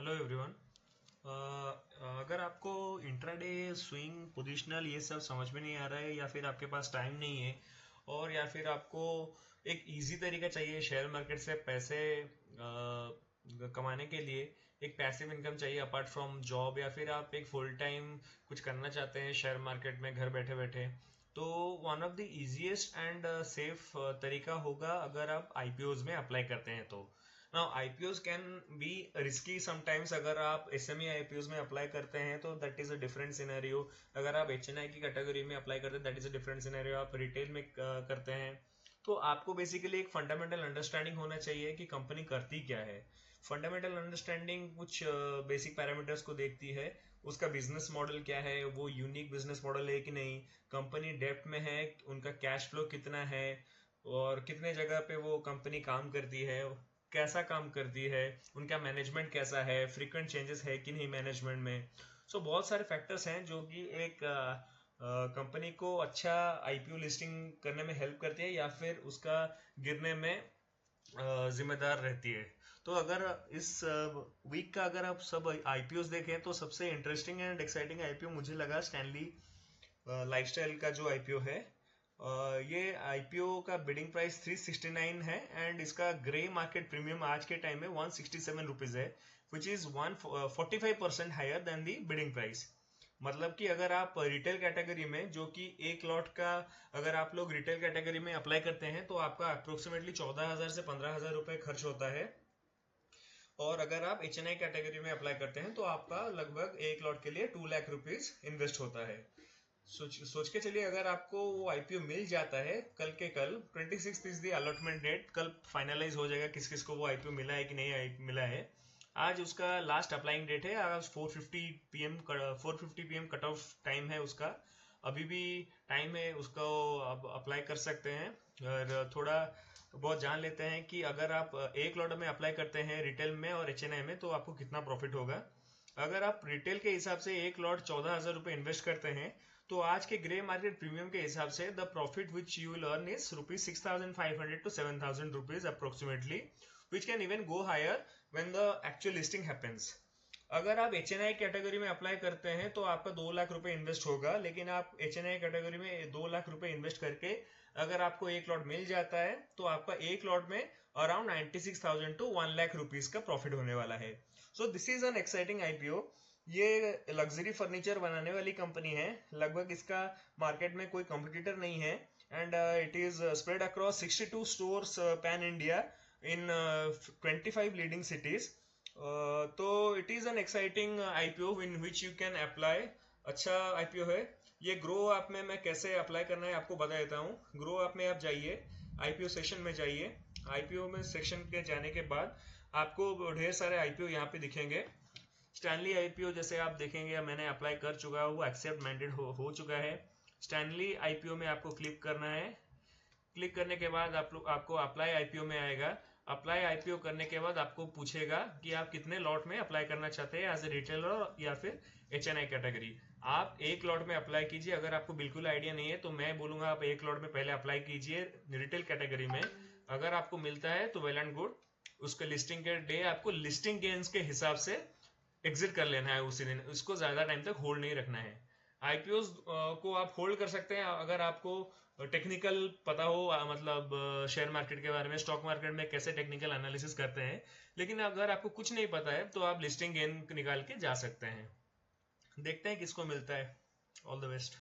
Hello everyone. अगर आपको intraday swing positional ये सब समझ में नहीं आ रहा है या फिर आपके पास टाइम नहीं है और या फिर आपको एक इजी तरीका चाहिए शेयर मार्केट से पैसे कमाने के लिए, एक पैसिव इनकम चाहिए अपार्ट फ्रॉम जॉब, या फिर आप एक फुल टाइम कुछ करना चाहते हैं शेयर मार्केट में घर बैठे बैठे, तो one of the easiest and safe तरीका होगा अगर आप आईपीओज में अप्लाई करते हैं तो। Now IPOs can be risky sometimes। अगर आप SME IPOs में अप्लाई करते हैं तो that is a different scenario. अगर आप HNI की कैटेगरी में अप्लाई करते हैं that is a different scenario. आप रिटेल में करते हैं तो आपको बेसिकली एक फंडामेंटल अंडरस्टैंडिंग होना चाहिए कि कंपनी करती क्या है। फंडामेंटल अंडरस्टैंडिंग कुछ बेसिक पैरामीटर्स को देखती है। उसका बिजनेस मॉडल क्या है, वो यूनिक बिजनेस मॉडल है कि नहीं, कंपनी डेप्थ में है, उनका कैश फ्लो कितना है, और कितने जगह पे वो कंपनी काम करती है, कैसा काम करती है, उनका मैनेजमेंट कैसा है, फ्रीक्वेंट चेंजेस है कि नहीं मैनेजमेंट में। बहुत सारे फैक्टर्स हैं जो कि एक कंपनी को अच्छा आईपीओ लिस्टिंग करने में हेल्प करती है या फिर उसका गिरने में जिम्मेदार रहती है। तो अगर इस वीक का अगर आप सब आईपीओ देखें तो सबसे इंटरेस्टिंग एंड एक्साइटिंग आईपीओ मुझे लगा स्टैनली लाइफस्टाइल का जो आईपीओ है। ये आईपीओ का बिडिंग प्राइस 369 है एंड इसका ग्रे मार्केट प्रीमियम आज के टाइम में 167 रुपीज है, which is 145% higher than the bidding price. मतलब कि अगर आप रिटेल कैटेगरी में, जो कि एक लॉट का, अगर आप लोग रिटेल कैटेगरी में अप्लाई करते हैं तो आपका अप्रोक्सीमेटली 14,000 से 15,000 रुपए खर्च होता है, और अगर आप HNI कैटेगरी में अप्लाई करते हैं तो आपका लगभग एक लॉट के लिए 2 लाख रुपीज इन्वेस्ट होता है। सोच के चलिए, अगर आपको वो आईपीओ मिल जाता है कल के कल, 26 इज द अलॉटमेंट डेट, कल फाइनलाइज हो जाएगा किस किस को वो आईपीओ मिला है कि नहीं मिला है। आज उसका लास्ट अप्लाइंग डेट है, आज 4:50 PM कट ऑफ टाइम है उसका। अभी भी टाइम है उसको, अब अप्लाई कर सकते हैं। और थोड़ा बहुत जान लेते हैं कि अगर आप एक लॉट में अप्लाई करते हैं रिटेल में और HNI में तो आपको कितना प्रॉफिट होगा। अगर आप रिटेल के हिसाब से एक लॉट 14,000 रुपए इन्वेस्ट करते हैं तो आज के ग्रे मार्केट प्रीमियम के हिसाब से the profit which you will earn is rupees 6,500 to 7,000 rupees approximately, which can even go higher when the actual listing happens. अगर आप HNI कैटेगरी में अप्लाई करते हैं तो आपका 2 लाख रुपए इन्वेस्ट होगा, लेकिन आप HNI कैटेगरी में 2 लाख रुपए इन्वेस्ट करके अगर आपको एक लॉट मिल जाता है तो आपका एक लॉट में अराउंड 96,000 to 1 लाख रुपीज का प्रॉफिट होने वाला है। So this is an exciting IPO. ये लग्जरी फर्नीचर बनाने वाली कंपनी है, लगभग इसका मार्केट में कोई कॉम्पिटिटर नहीं है, and it is spread across 62 stores pan India in 25 leading cities. तो it is an exciting IPO in which you can apply. अच्छा आईपीओ है ये। ग्रो ऐप में मैं कैसे अप्लाई करना है आपको बता देता हूँ। ग्रो ऐप में आप जाइए, आईपीओ सेक्शन में जाइए। आईपीओ में सेक्शन के जाने के बाद आपको ढेर सारे आईपीओ यहाँ पे दिखेंगे। स्टैनली आईपीओ जैसे आप देखेंगे मैंने अप्लाई कर चुका हूँ, वो एक्सेप्ट मैंडेड हो चुका है। स्टैनली आईपीओ में आपको क्लिक करना है। क्लिक करने के बाद आपको अप्लाई आईपीओ में आएगा। अप्लाई आईपीओ करने के बाद आपको पूछेगा कि आप कितने लॉट में अप्लाई करना चाहते हैं एज ए रिटेलर या फिर HNI कैटेगरी। आप एक लॉट में अप्लाई कीजिए। अगर आपको बिल्कुल आइडिया नहीं है तो मैं बोलूंगा आप एक लॉट में पहले अप्लाई कीजिए रिटेल कैटेगरी में। अगर आपको मिलता है तो वेल एंड गुड। उसके लिस्टिंग के डे आपको लिस्टिंग गेन्स के हिसाब से एग्जिट कर लेना है उसी दिन, उसको ज्यादा टाइम तक होल्ड नहीं रखना है। आईपीओ को आप होल्ड कर सकते हैं अगर आपको टेक्निकल पता हो, मतलब शेयर मार्केट के बारे में, स्टॉक मार्केट में कैसे टेक्निकल एनालिसिस करते हैं। लेकिन अगर आपको कुछ नहीं पता है तो आप लिस्टिंग गेन निकाल के जा सकते हैं। देखते हैं किसको मिलता है। All the best.